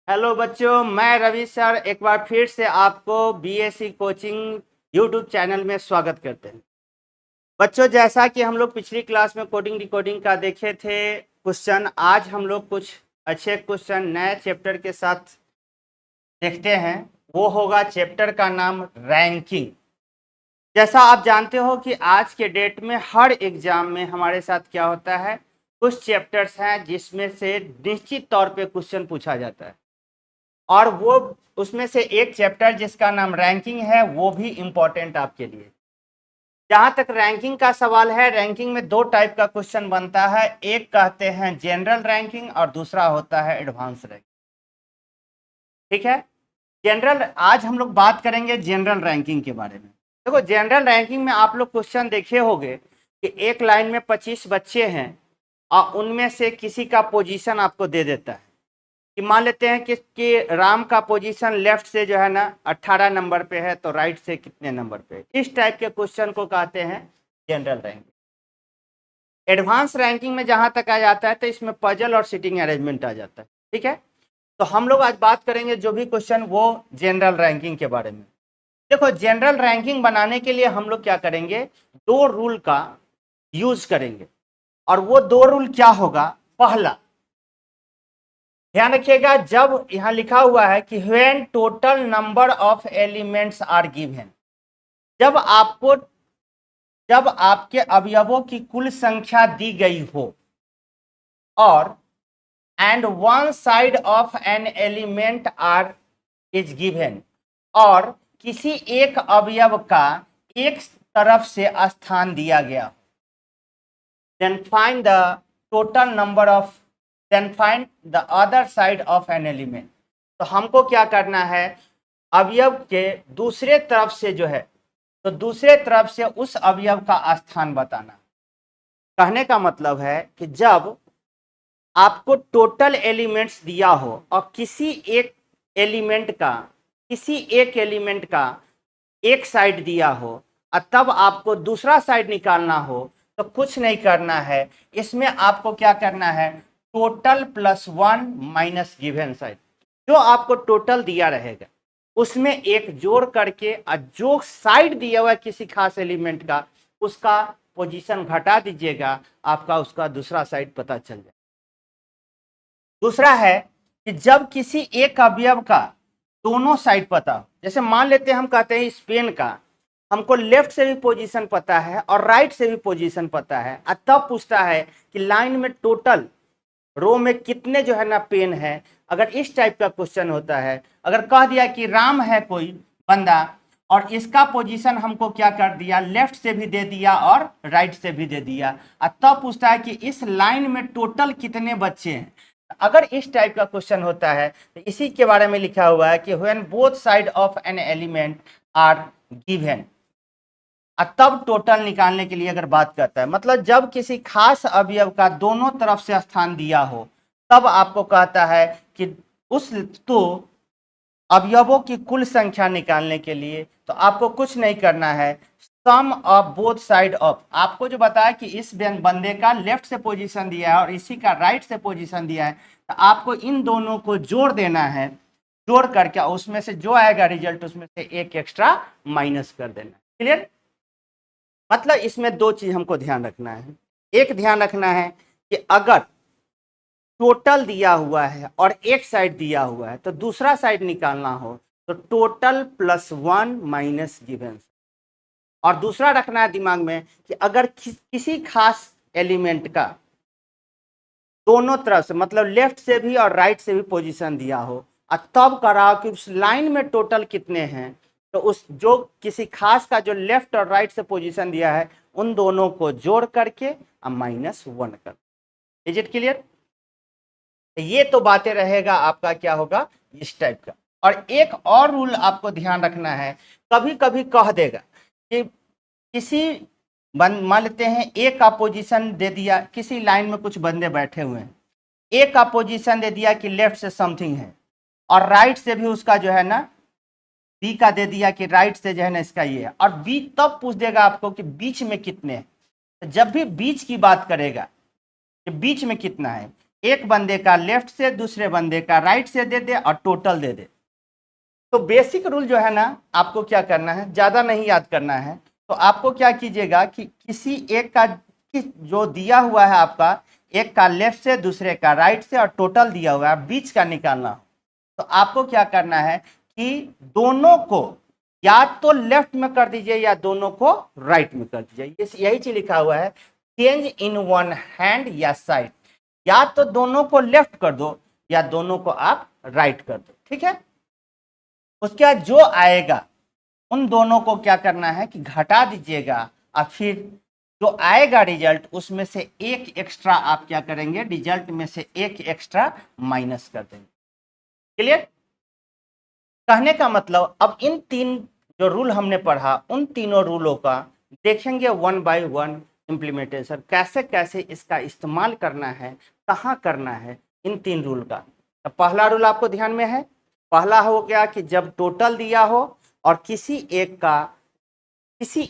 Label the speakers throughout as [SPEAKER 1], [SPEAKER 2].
[SPEAKER 1] Hello बच्चों, मैं Ravi sir एक बार फिर से आपको बीएससी कोचिंग यूट्यूब चैनल में स्वागत करते हैं। बच्चों, जैसा कि हम लोग पिछली क्लास में कोडिंग डिकोडिंग का देखे थे क्वेश्चन, आज हम लोग कुछ अच्छे क्वेश्चन नए चैप्टर के साथ देखते हैं। वो होगा चैप्टर का नाम रैंकिंग। जैसा आप जानते हो कि आज के डेट में हर एग्जाम में हमारे साथ क्या होता है, कुछ चैप्टर्स हैं जिसमें से निश्चित तौर पे क्वेश्चन पूछा जाता है और वो उसमें से एक चैप्टर जिसका नाम रैंकिंग है वो भी इम्पोर्टेंट आपके लिए। जहां तक रैंकिंग का सवाल है, रैंकिंग में दो टाइप का क्वेश्चन बनता है। एक कहते हैं जनरल रैंकिंग और दूसरा होता है एडवांस रैंकिंग। ठीक है, जनरल आज हम लोग बात करेंगे जनरल रैंकिंग के बारे में। देखो, जनरल रैंकिंग में आप लोग क्वेश्चन देखे होंगे कि एक लाइन में 25 बच्चे हैं और उनमें से किसी का पोजीशन आपको दे देता है कि मान लेते हैं कि राम का पोजीशन लेफ्ट से जो है ना 18 नंबर पे है, तो राइट से कितने नंबर पे। इस टाइप के क्वेश्चन को कहते हैं जनरल रैंकिंग। एडवांस रैंकिंग में जहां तक आ जाता है तो इसमें पजल और सिटिंग अरेंजमेंट आ जाता है। ठीक है, तो हम लोग आज बात करेंगे जो भी क्वेश्चन वो जनरल रैंकिंग के बारे में। देखो, जनरल रैंकिंग बनाने के लिए हम लोग क्या करेंगे, दो रूल का यूज करेंगे। और वो दो रूल क्या होगा, पहला ध्यान रखिएगा, जब यहां लिखा हुआ है कि when total number of elements are given, जब आपको जब आपके अवयवों की कुल संख्या दी गई हो और and one side of an element are is given, और किसी एक अवयव का एक तरफ से स्थान दिया गया, then find the total number of then find the other side of an element। तो हमको क्या करना है, अवयव के दूसरे तरफ से जो है, तो दूसरे तरफ से उस अवयव का स्थान बताना। कहने का मतलब है कि जब आपको टोटल एलिमेंट्स दिया हो और किसी एक एलिमेंट का एक साइड दिया हो और तब आपको दूसरा साइड निकालना हो, तो कुछ नहीं करना है, इसमें आपको क्या करना है, total plus 1 minus given side. जो आपको टोटल दिया रहेगा उसमें एक जोड़ करके और जो साइड दिया हुआ है किसी खास एलिमेंट का उसका पोजीशन घटा दीजिएगा, आपका उसका दूसरा साइड पता चल जाए। दूसरा है कि जब किसी एक अवयव का दोनों साइड पता हो, जैसे मान लेते हैं हम कहते हैं इस पेन का हमको लेफ्ट से भी पोजीशन पता है और राइट से भी पोजीशन पता है, और तब पूछता है कि लाइन में टोटल रो में कितने जो है ना पेन है। अगर इस टाइप का क्वेश्चन होता है, अगर कह दिया कि राम है कोई बंदा और इसका पोजीशन हमको क्या कर दिया, लेफ्ट से भी दे दिया और राइट से भी दे दिया, और तब पूछता है कि इस लाइन में टोटल कितने बच्चे हैं। अगर इस टाइप का क्वेश्चन होता है तो इसी के बारे में लिखा हुआ है कि when both side of an element are given, तब टोटल निकालने के लिए अगर बात करता है, मतलब जब किसी खास अवयव का दोनों तरफ से स्थान दिया हो, तब आपको कहता है कि उस तो अवयवों की कुल संख्या निकालने के लिए तो आपको कुछ नहीं करना है, सम ऑफ बोथ साइड ऑफ, आपको जो बताया कि इस बंदे का लेफ्ट से पोजीशन दिया है और इसी का राइट से पोजीशन दिया है, तो आपको इन दोनों को जोड़ देना है। जोड़ करके उसमें से जो आएगा रिजल्ट उसमें से एक एक्स्ट्रा माइनस कर देना। क्लियर? मतलब इसमें दो चीज हमको ध्यान रखना है। एक ध्यान रखना है कि अगर टोटल दिया हुआ है और एक साइड दिया हुआ है तो दूसरा साइड निकालना हो तो टोटल प्लस 1 माइनस गिवन। और दूसरा रखना है दिमाग में कि अगर किसी खास एलिमेंट का दोनों तरफ से, मतलब लेफ्ट से भी और राइट से भी पोजीशन दिया हो और तब कराओ कि उस लाइन में टोटल कितने हैं, तो उस जो किसी खास का जो लेफ्ट और राइट से पोजीशन दिया है उन दोनों को जोड़ करके और -1 कर। Is it clear? ये तो बातें रहेगा आपका क्या होगा इस टाइप का। और एक और रूल आपको ध्यान रखना है, कभी कभी कह देगा कि किसी मान लेते हैं ए का पोजीशन दे दिया, किसी लाइन में कुछ बंदे बैठे हुए हैं, ए का पोजीशन दे दिया कि लेफ्ट से समथिंग है और राइट से भी उसका जो है ना बी का दे दिया कि राइट से जो है ना इसका ये है, और बी तब पूछ देगा आपको कि बीच में कितने हैं। तो जब भी बीच की बात करेगा कि बीच में कितना है, एक बंदे का लेफ्ट से दूसरे बंदे का राइट से दे दे और टोटल दे दे। तो बेसिक रूल जो है ना, आपको क्या करना है, ज़्यादा नहीं याद करना है। तो आपको क्या कीजिएगा कि किसी एक का जो दिया हुआ है आपका, एक का लेफ्ट से दूसरे का राइट से और टोटल दिया हुआ है, बीच का निकालना हो। तो आपको क्या करना है कि दोनों को या तो लेफ्ट में कर दीजिए या दोनों को राइट में कर दीजिए। यही चीज लिखा हुआ है, चेंज इन वन हैंड या साइड। या तो दोनों को लेफ्ट कर दो या दोनों को आप राइट कर दो, ठीक है। उसके बाद जो आएगा उन दोनों को क्या करना है कि घटा दीजिएगा, और फिर जो आएगा रिजल्ट उसमें से एक एक्स्ट्रा आप क्या करेंगे, रिजल्ट में से एक एक्स्ट्रा माइनस कर देंगे। क्लियर? कहने का मतलब अब इन तीन जो रूल हमने पढ़ा, उन तीनों रूलों का देखेंगे वन बाय वन इम्प्लीमेंटेशन, कैसे कैसे इसका इस्तेमाल करना है, कहाँ करना है, इन तीन रूल का। तो पहला रूल आपको ध्यान में है, पहला हो गया कि जब टोटल दिया हो और किसी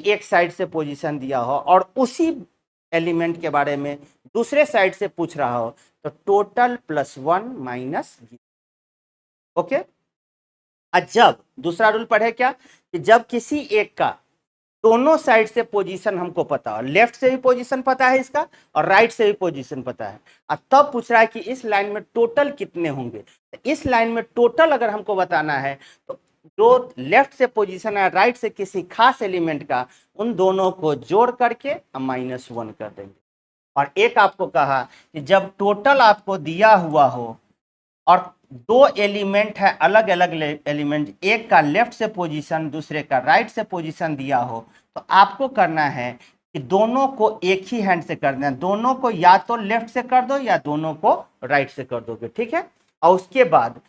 [SPEAKER 1] एक साइड से पोजीशन दिया हो और उसी एलिमेंट के बारे में दूसरे साइड से पूछ रहा हो, तो total plus one minus, okay. जब दूसरा रूल पढ़े क्या, कि जब किसी एक का दोनों साइड से पोजीशन हमको पता हो, लेफ्ट से भी पोजीशन पता है इसका और राइट से भी पोजीशन पता है, और तब पूछ रहा है कि इस लाइन में टोटल कितने होंगे। तो इस लाइन में टोटल अगर हमको बताना है तो जो लेफ्ट से पोजीशन है राइट से किसी खास एलिमेंट का, उन दोनों को जोड़ करके माइनस वन कर देंगे। और एक आपको कहा कि जब टोटल आपको दिया हुआ हो और दो एलिमेंट है अलग अलग एलिमेंट, एक का लेफ्ट से पोजीशन दूसरे का राइट से पोजीशन दिया हो, तो आपको करना है कि दोनों को एक ही हैंड से कर देना, दोनों को या तो लेफ्ट से कर दो या दोनों को राइट से कर दोगे, ठीक है। और उसके बाद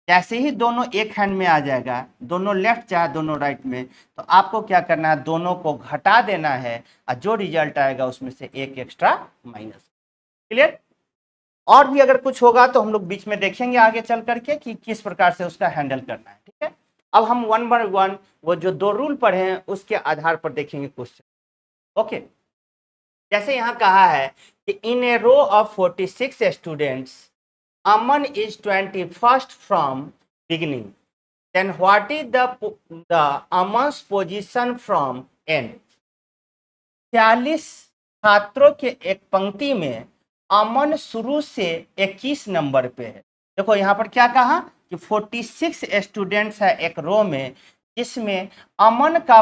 [SPEAKER 1] जैसे ही दोनों एक हैंड में आ जाएगा, दोनों लेफ्ट चाहे दोनों राइट में, तो आपको क्या करना है, दोनों को घटा देना है और जो रिजल्ट आएगा उसमें से एक एक्स्ट्रा माइनस। क्लियर? और भी अगर कुछ होगा तो हम लोग बीच में देखेंगे आगे चल करके कि किस प्रकार से उसका हैंडल करना है, ठीक है। अब हम वन बाय वन वो जो दो रूल पढ़े हैं उसके आधार पर देखेंगे क्वेश्चन, ओके। जैसे यहाँ कहा है कि in a row of 46 students Aman is 21st from beginning, then what is the Aman's position from end. 46 छात्रों के एक पंक्ति में अमन शुरू से 21 नंबर पे है। देखो यहाँ पर क्या कहा कि 46 स्टूडेंट्स है एक रो में, जिसमें अमन का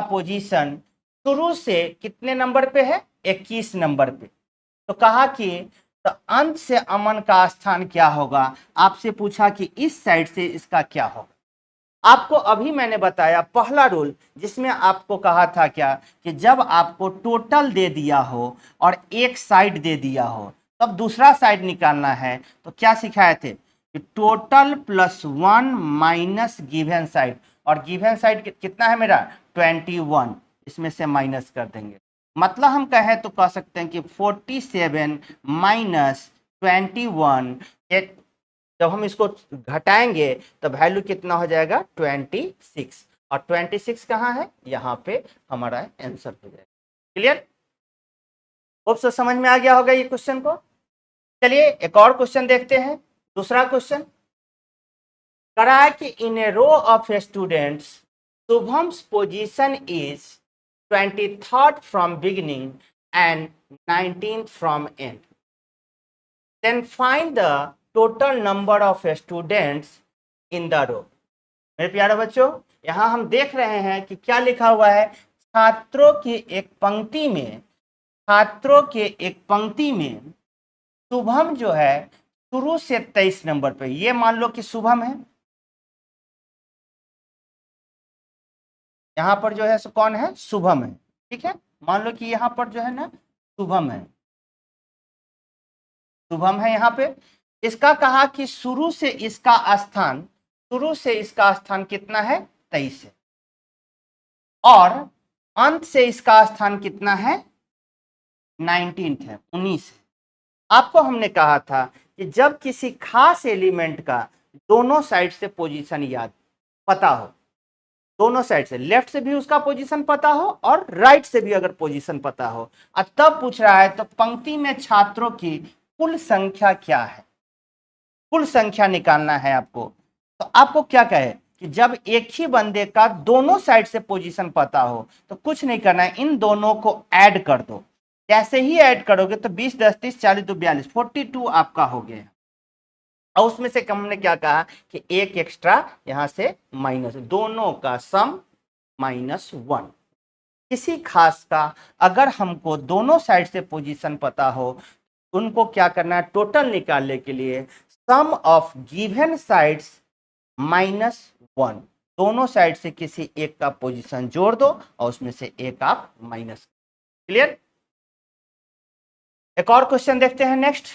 [SPEAKER 1] पोजीशन शुरू से कितने नंबर पे है, 21 नंबर पे। तो कहा कि तो अंत से अमन का स्थान क्या होगा, आपसे पूछा कि इस साइड से इसका क्या होगा। आपको अभी मैंने बताया पहला रूल, जिसमें आपको कहा था क्या कि जब आपको टोटल दे दिया हो और एक साइड दे दिया हो तब दूसरा साइड निकालना है। तो क्या सिखाए थे कि total plus one minus given side, और गिवन साइड कितना है मेरा 21, इसमें से माइनस कर देंगे। मतलब हम कहें तो कह सकते हैं कि 47 माइनस 21, जब हम इसको घटाएंगे तो वैल्यू कितना हो जाएगा 26, और 26 कहाँ है, यहाँ पे हमारा आंसर हो जाएगा। क्लियर? होप सो समझ में आ गया होगा ये क्वेश्चन को। चलिए एक और क्वेश्चन देखते हैं। दूसरा क्वेश्चन करा है कि in a row of students Shubham's position is 23rd from beginning and 19th from end, then find the total number of students in the row. मेरे प्यारे बच्चों, यहाँ हम देख रहे हैं कि क्या लिखा हुआ है, छात्रों की एक पंक्ति में शुभम जो है शुरू से 23 नंबर पे, ये मान लो कि शुभम है, यहाँ पर जो है सो कौन है, शुभम है, ठीक है। मान लो कि यहाँ पर जो है ना शुभम है यहाँ पे। इसका कहा कि शुरू से इसका स्थान कितना है, 23 है, और अंत से इसका स्थान कितना है, 19 है, 19 है। आपको हमने कहा था कि जब किसी खास एलिमेंट का दोनों साइड से पोजीशन याद पता हो, दोनों साइड से, लेफ्ट से भी उसका पोजीशन पता हो और राइट से भी अगर पोजीशन पता हो, और तब पूछ रहा है तो पंक्ति में छात्रों की कुल संख्या क्या है, कुल संख्या निकालना है आपको। तो आपको क्या कहे कि जब एक ही बंदे का दोनों साइड से पोजीशन पता हो तो कुछ नहीं करना है, इन दोनों को ऐड कर दो। जैसे ही ऐड करोगे तो 20 10 30 40 2 42 42 आपका हो गया। और उसमें से हमने क्या कहा कि एक एक्स्ट्रा यहां से माइनस, दोनों का सम -1। किसी खास का अगर हमको दोनों साइड से पोजीशन पता हो, उनको क्या करना है, टोटल निकालने के लिए सम ऑफ गिवन साइड्स -1, दोनों साइड से किसी एक का पोजीशन जोड़ दो और उसमें से एक आप माइनस। क्लियर? एक और क्वेश्चन देखते हैं नेक्स्ट।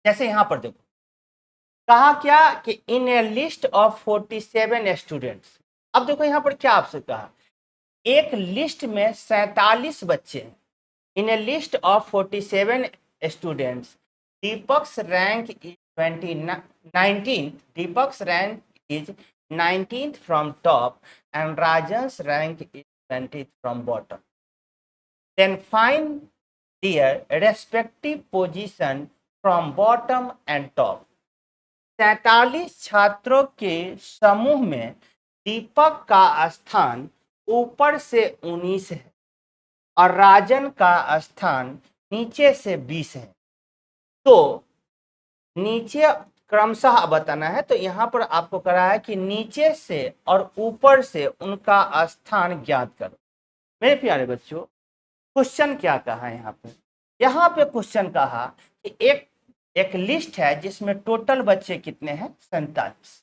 [SPEAKER 1] जैसे यहां पर देखो कहा क्या कि in a list of 47 students. अब देखो यहां पर क्या आपसे कहा, एक लिस्ट में 47 बच्चे हैं। In a list of 47 students Deepak's rank is 19, Deepak's rank is 19th from top and Rajan's rank is 20th from bottom. Then find their respective position from bottom and top. 47 छात्रों के समूह में दीपक का स्थान ऊपर से 19 है और राजन का स्थान नीचे से 20 है। तो नीचे क्रमशः बताना है, तो यहां पर आपको करा है कि नीचे से और ऊपर से उनका स्थान ज्ञात करो। मेरे प्यारे बच्चों, क्वेश्चन क्या कहा है यहाँ पे क्वेश्चन कहा कि एक लिस्ट है जिसमें टोटल बच्चे कितने हैं, 47,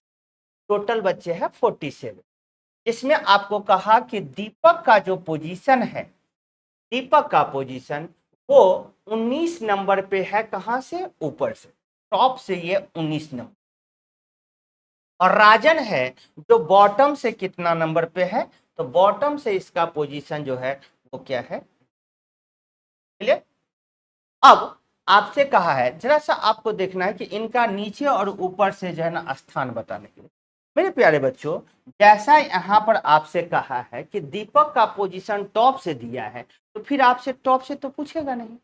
[SPEAKER 1] टोटल बच्चे हैं 47। इसमें आपको कहा कि दीपक का जो पोजीशन है, दीपक का पोजीशन वो 19 नंबर पे है। कहां से? ऊपर से, टॉप से ये 19 नंबर। और राजन है जो बॉटम से कितना नंबर पे है, तो बॉटम से इसका पोजीशन जो है वो क्या है, क्लियर? अब आपसे कहा है जरा सा आपको देखना है कि इनका नीचे और ऊपर से जो है ना स्थान बताने के लिए। मेरे प्यारे बच्चों, जैसा यहाँ पर आपसे कहा है कि दीपक का पोजीशन टॉप से दिया है, तो फिर आपसे टॉप से तो पूछेगा नहीं।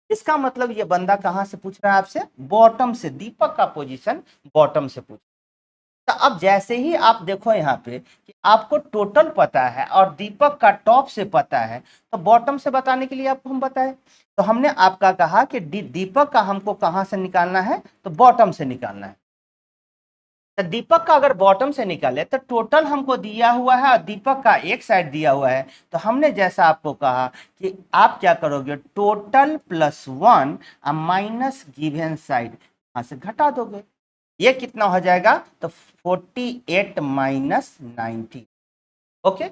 [SPEAKER 1] इसका मतलब ये बंदा कहां से पूछ रहा है आपसे, बॉटम से, दीपक का पोजीशन बॉटम से पूछ। तो अब जैसे ही आप देखो यहाँ पे कि आपको टोटल पता है और दीपक का टॉप से पता है, तो बॉटम से बताने के लिए आपको हम बताए, तो हमने आपका कहा कि दीपक का हमको कहां से निकालना है, तो बॉटम से निकालना है। तो दीपक का अगर बॉटम से निकाले तो टोटल हमको दिया हुआ है और दीपक का एक साइड दिया हुआ है, तो हमने जैसा आपको कहा कि आप क्या करोगे, टोटल +1 माइनस गिवन साइड यहां से घटा दोगे। ये कितना हो जाएगा, तो 48 माइनस 90। ओके,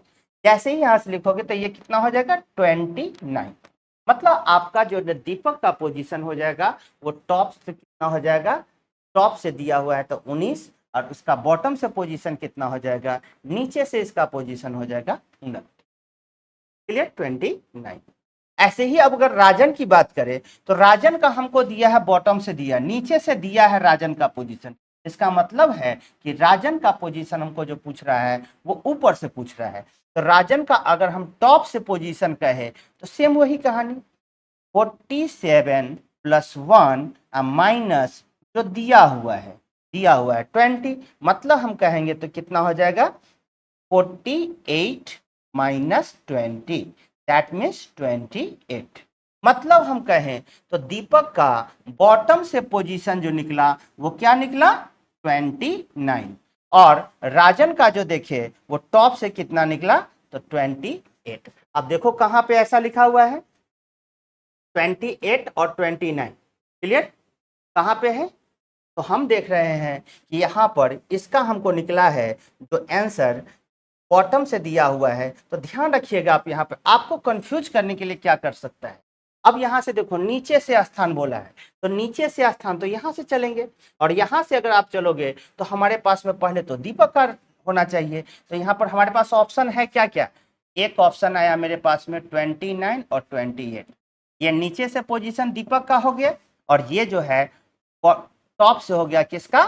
[SPEAKER 1] जैसे ही यहां से लिखोगे तो ये कितना हो जाएगा, 29। मतलब आपका जो दीपक का पोजीशन हो जाएगा वो टॉप से कितना हो जाएगा, टॉप से दिया हुआ है तो 19, और उसका बॉटम से पोजीशन कितना हो जाएगा, नीचे से इसका पोजीशन हो जाएगा 29। क्लियर? 29। ऐसे ही अब अगर राजन की बात करें तो राजन का हमको दिया है बॉटम से दिया, नीचे से दिया है राजन का पोजीशन। इसका मतलब है कि राजन का पोजीशन हमको जो पूछ रहा है वो ऊपर से पूछ रहा है। तो राजन का अगर हम टॉप से पोजीशन कहे तो सेम वही कहानी, 47 +1 माइनस जो दिया हुआ है 20, मतलब हम कहेंगे तो कितना हो जाएगा, 48 माइनस 20, दैट मीन्स 28। मतलब हम कहें तो दीपक का बॉटम से पोजीशन जो निकला वो क्या निकला, 29, और राजन का जो देखे वो टॉप से कितना निकला, तो 28। अब देखो कहां पे ऐसा लिखा हुआ है, 28 और 29, क्लियर? कहां पे है, तो हम देख रहे हैं कि यहां पर इसका हमको निकला है जो आंसर बॉटम से दिया हुआ है। तो ध्यान रखिएगा, आप यहाँ पे आपको कंफ्यूज करने के लिए क्या कर सकता है, अब यहां से देखो नीचे से स्थान बोला है, तो नीचे से स्थान तो यहां से चलेंगे, और यहां से अगर आप चलोगे तो हमारे पास में पहले तो दीपक का होना चाहिए। तो यहाँ पर हमारे पास ऑप्शन है क्या क्या, एक ऑप्शन आया मेरे पास में 29 और 28, ये नीचे से पोजीशन दीपक का हो गया, और ये जो है टॉप से हो गया किसका,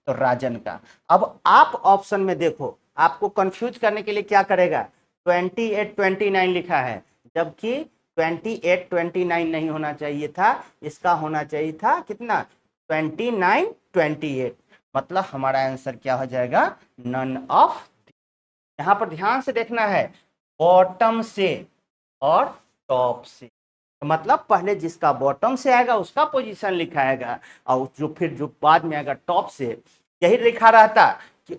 [SPEAKER 1] तो राजन का। अब आप ऑप्शन में देखो आपको कंफ्यूज करने के लिए क्या करेगा, 28 29 लिखा है, जबकि 28 29 नहीं होना चाहिए था, इसका होना चाहिए था कितना, 29 28, मतलब हमारा आंसर क्या हो जाएगा, नन ऑफ। यहां पर ध्यान से देखना है, बॉटम से और टॉप से, तो मतलब पहले जिसका बॉटम से आएगा उसका पोजीशन लिखाएगा, और जो बाद में आएगा टॉप से, यही लिखा रहता कि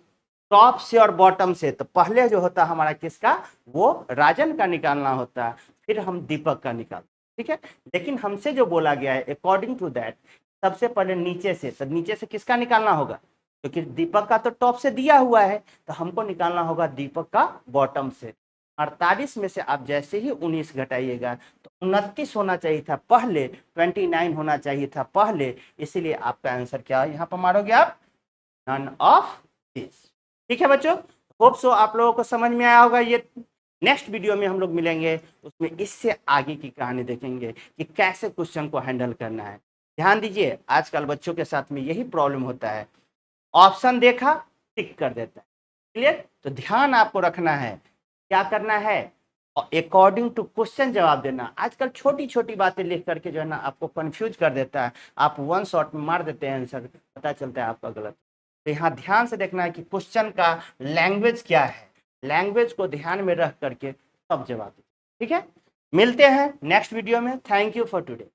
[SPEAKER 1] टॉप से और बॉटम से, तो पहले जो होता हमारा किसका, वो राजन का निकालना होता, फिर हम दीपक का निकालते, ठीक है। लेकिन हमसे जो बोला गया है अकॉर्डिंग टू दैट, सबसे पहले नीचे से, तो नीचे से किसका निकालना होगा, क्योंकि दीपक का तो टॉप से दिया हुआ है, तो हमको निकालना होगा दीपक का बॉटम से। 48 में से आप जैसे ही 19 घटाइएगा तो 29 होना चाहिए था पहले, 29 होना चाहिए था पहले, इसीलिए आपका आंसर क्या है, यहाँ पर मारोगे आप नन ऑफ दिस। ठीक है बच्चों, होप सो आप लोगों को समझ में आया होगा। ये नेक्स्ट वीडियो में हम लोग मिलेंगे, उसमें इससे आगे की कहानी देखेंगे कि कैसे क्वेश्चन को हैंडल करना है। ध्यान दीजिए, आजकल बच्चों के साथ में यही प्रॉब्लम होता है, ऑप्शन देखा टिक कर देता है, क्लियर। तो ध्यान आपको रखना है, क्या करना है, अकॉर्डिंग टू क्वेश्चन जवाब देना। आजकल छोटी छोटी बातें लिख करके जो है ना आपको कंफ्यूज कर देता है, आप वन शॉट में मार देते हैं आंसर, पता चलता है आपका गलत। तो यहाँ ध्यान से देखना है कि क्वेश्चन का लैंग्वेज क्या है, लैंग्वेज को ध्यान में रख करके सब जवाब दें, ठीक है। मिलते हैं नेक्स्ट वीडियो में, थैंक यू फॉर टुडे।